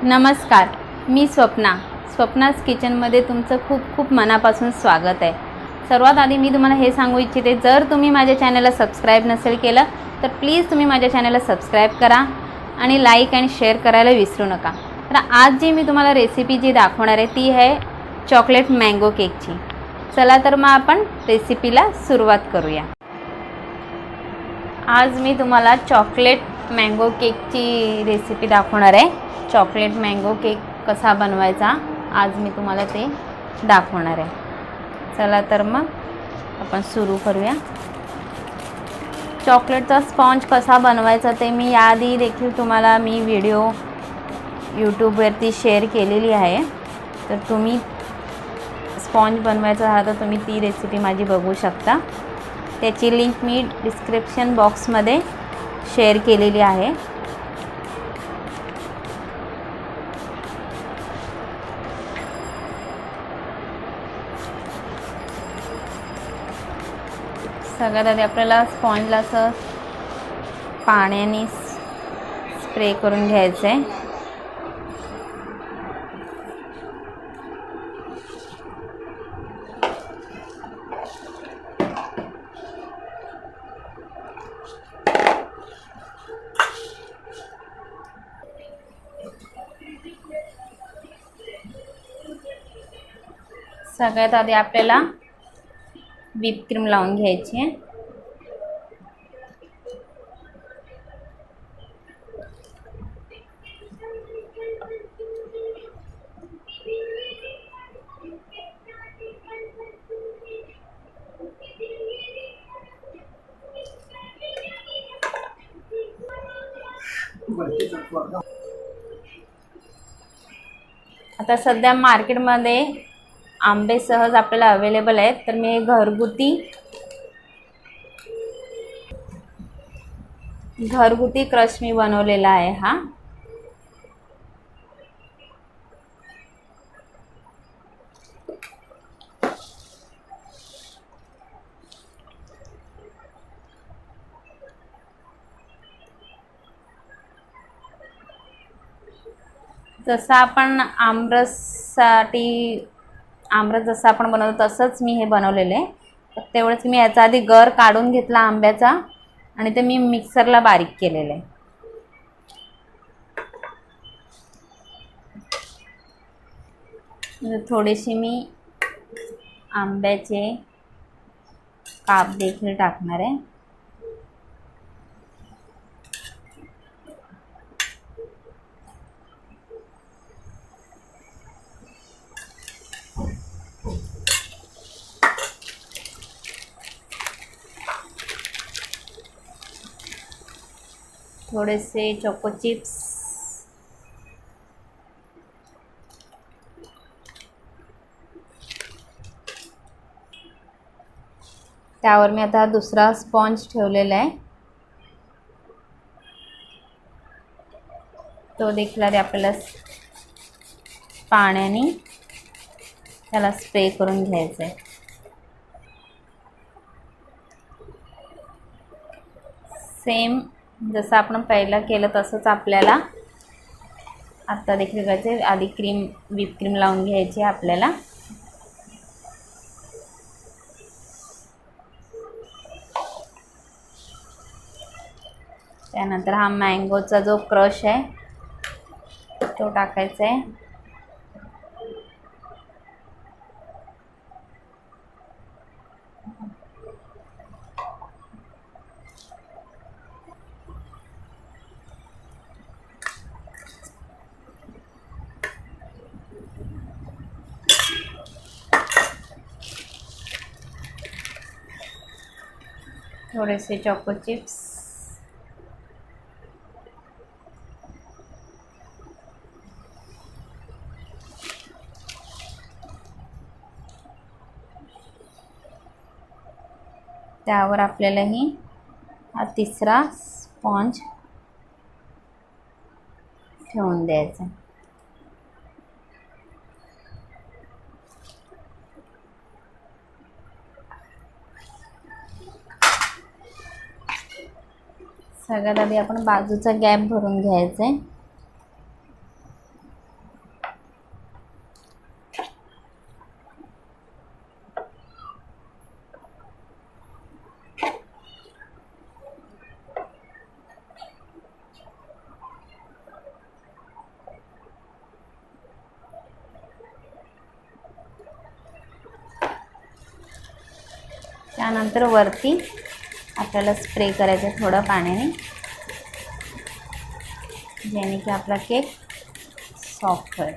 नमस्कार, मी स्वप्नास किचनमध्ये तुमचं खूप खूप मनापासून स्वागत आहे। सर्वात आधी मी तुम्हाला हे सांगू इच्छिते, जर तुम्ही माझ्या चॅनलला सबस्क्राईब नसेल केलं तर प्लीज तुम्ही माझ्या चॅनलला सबस्क्राईब करा आणि लाईक आणि शेअर करायला विसरू नका। तर आज जी मी तुम्हाला रेसिपी जी दाखवणार आहे ती आहे चॉकलेट मँगो केकची। चला तर मग आपण रेसिपीला सुरुवात करूया। आज मी तुम्हाला चॉकलेट मँगो केकची रेसिपी दाखवणार आहे। चॉकलेट मँगो केक कसा बनवायचा आज मी तुम्हाला ते दाखवणार आहे। चला तर मग आपण सुरू करूया। चॉकलेटचा स्पॉन्ज कसा बनवायचा ते मी याआधी देखील तुम्हाला व्हिडिओ यूट्यूबवरती शेअर केलेली आहे। तर तुम्ही स्पॉन्ज बनवायचा हा तर तुम्ही ती रेसिपी माझी बघू शकता। त्याची लिंक मी डिस्क्रिप्शन बॉक्समध्ये शेअर केलेली आहे। सगळ्यात आधी आपल्याला स्पॉन्जला असं पाण्याने स्प्रे करून घ्यायचं आहे। सगळ्यात आधी आपल्याला व्हिप क्रीम लावून घ्यायची आहे। आता सध्या मार्केटमध्ये आंबे सहज आपल्याला अवेलेबल आहेत, तर मी घरगुती क्रश मी बनवलेला आहे हा। जसं आपण आमरस जसं आपण बनवतो तसंच मी हे बनवलेलं आहे। फक्त तेवढंच मी याचा आधी गर काढून घेतला आंब्याचा आणि ते मी मिक्सरला बारीक केलेलं आहे। थोडेसे मी आंब्याचे काप देखील टाकणार आहे। थोडेसे चोको चिप्स, त्यावर मी आता दुसरा स्पॉन्ज ठेवलेला आहे, तो देखील आपल्याला पाण्याने त्याला स्प्रे करून घ्यायचा आहे। सेम जसं आपण पहिला केलं तसंच आपल्याला आता देखील करायचे। आधी व्हिप क्रीम लावून घ्यायची आपल्याला। त्यानंतर हा मँगोचा जो क्रश आहे तो टाकायचा आहे। थोडेसे चोको चिप्स, त्यावर आपल्याला हा तिसरा स्पॉन्ज ठेवून द्यायचा। सगळ्यात आधी आपण बाजूचा गॅप भरून घ्यायचा आहे। त्यानंतर वरती आपल्याला स्प्रे करायचं थोडं पाण्याने, ज्याने की आपला केक सॉफ्ट होईल.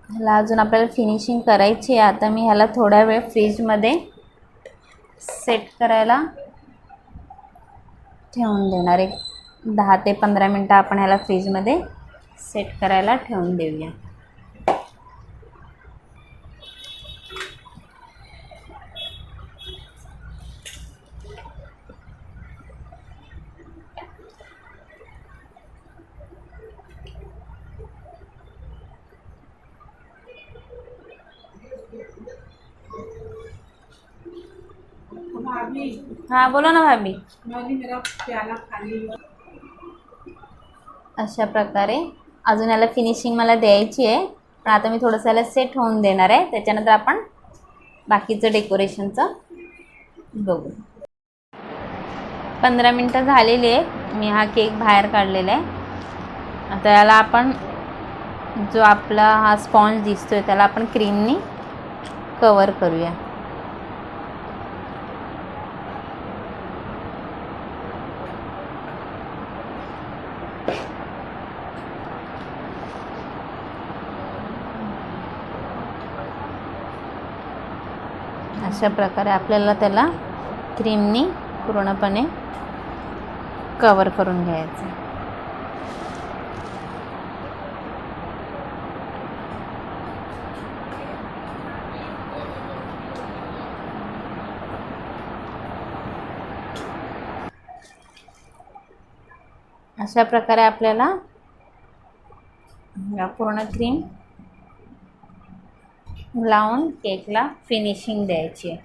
ह्याला अजून आपल्याला फिनिशिंग करायची आहे. आता मी ह्याला थोडा वेळ फ्रीजमध्ये सेट करायला ठेवून देणार. एक 10 ते 15 मिनटं आपण ह्याला फ्रीजमध्ये सेट करायला ठेवून देऊया. हाँ बोलो ना भाभी. मेरा प्याला खाली. अशा प्रकारे अजून याला फिनिशिंग मला द्यायची आहे, पण आता मी थोडंसं याला सेट होऊन देणार आहे. त्याच्यानंतर आपण बाकीचं डेकोरेशनचं बघू. 15 मिनटं झालेली आहे. मी हा केक बाहेर काढलेला आहे. आता याला आपण जो आपला हा स्पॉन्ज दिसतोय त्याला आपण क्रीमनी कवर करूया. अशा प्रकारे आपल्याला त्याला क्रीमनी पूर्णपणे कवर करून घ्यायचं. अशा प्रकारे आपल्याला पूर्ण क्रीम लावून केकला फिनिशिंग द्यायची आहे.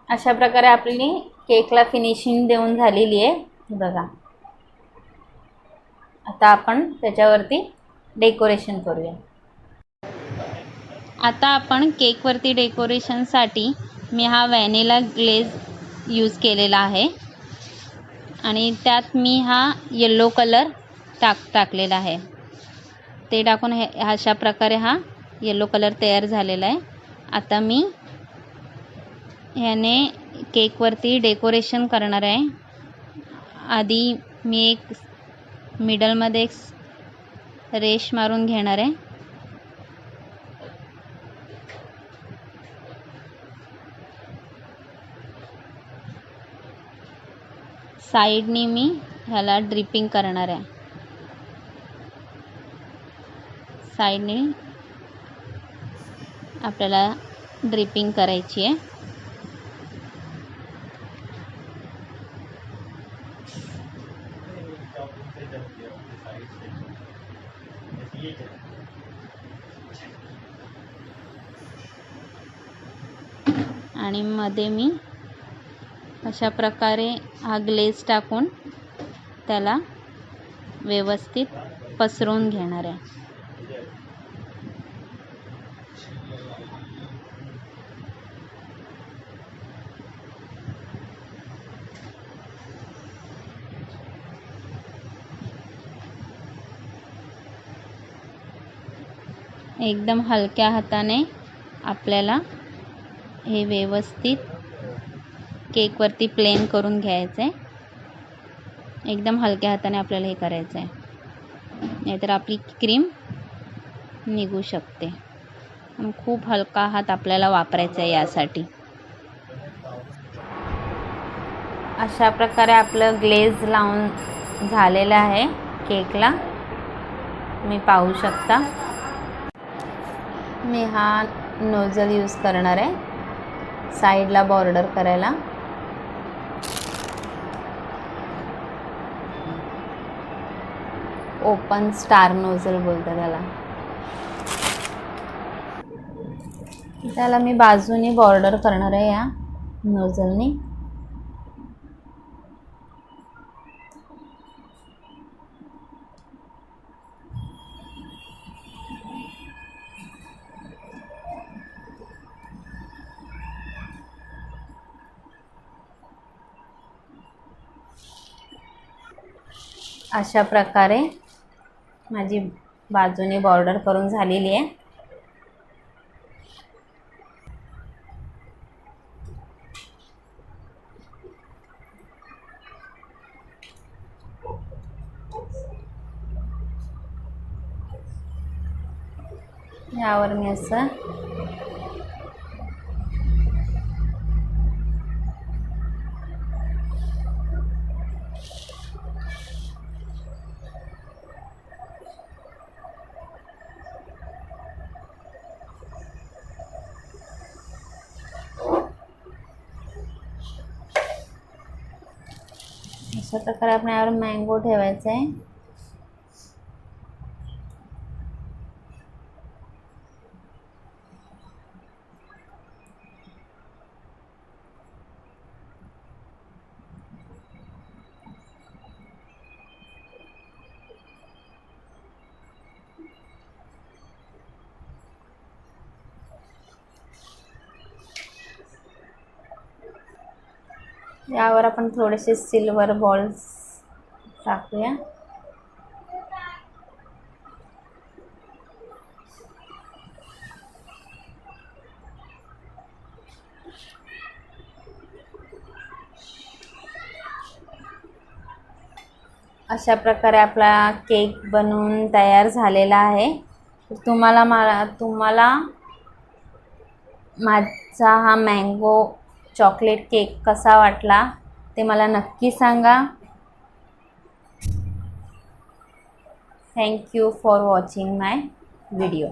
अशा प्रकारे आपली केकला फिनिशिंग देऊन झालेली आहे. बघा, आता आपण त्याच्यावरती डेकोरेशन करूया. आता आपण केकवरती डेकोरेशनसाठी मी हा व्हॅनिला ग्लेज यूज केलेला आहे आणि त्यात मी हा येलो कलर टाकलेला आहे. ते टाकून अशा प्रकारे हा येलो कलर तयार झालेला आहे. आता मी ह्याने केकवरती डेकोरेशन करणार आहे. आधी मी एक मिडलमध्ये एक रेष मारून घेणार आहे. साईडनी मी ह्याला ड्रिपिंग करणार आहे. साईडनी आपल्याला ड्रिपिंग करायची आहे. आणि मध्ये मी अशा प्रकारे हा ग्लेज टाकून त्याला व्यवस्थित पसरवून घेणार आहे. एकदम हलक्या हाताने आपल्याला हे व्यवस्थित केकवरती प्लेन करून घ्यायचं आहे. एकदम हलक्या हाताने आपल्याला हे करायचं आहे, नाहीतर आपली क्रीम निघू शकते. खूप हलका हात आपल्याला वापरायचा आहे यासाठी. अशा प्रकारे आपलं ग्लेज लावून झालेलं आहे केकला, तुम्ही पाहू शकता. मी हा नोझल यूज करणार आहे साईडला बॉर्डर करायला. ओपन स्टार नोझल बोलतात त्याला मी बाजूनी बॉर्डर करणार आहे या नोझलनी. अशा प्रकारे माझी बाजूने बॉर्डर करून झालेली आहे. यावर मी असं अशा प्रकारे आपण यावर मँगो ठेवायचा आहे. यावर आपण थोडेसे सिल्वर बॉल्स टाकूया. अशा प्रकारे आपला केक बनवून तयार झालेला आहे. तुम्हाला माझा हा मँगो चॉकलेट केक कसा वाटला ते मला नक्की सांगा. Thank you for watching my video.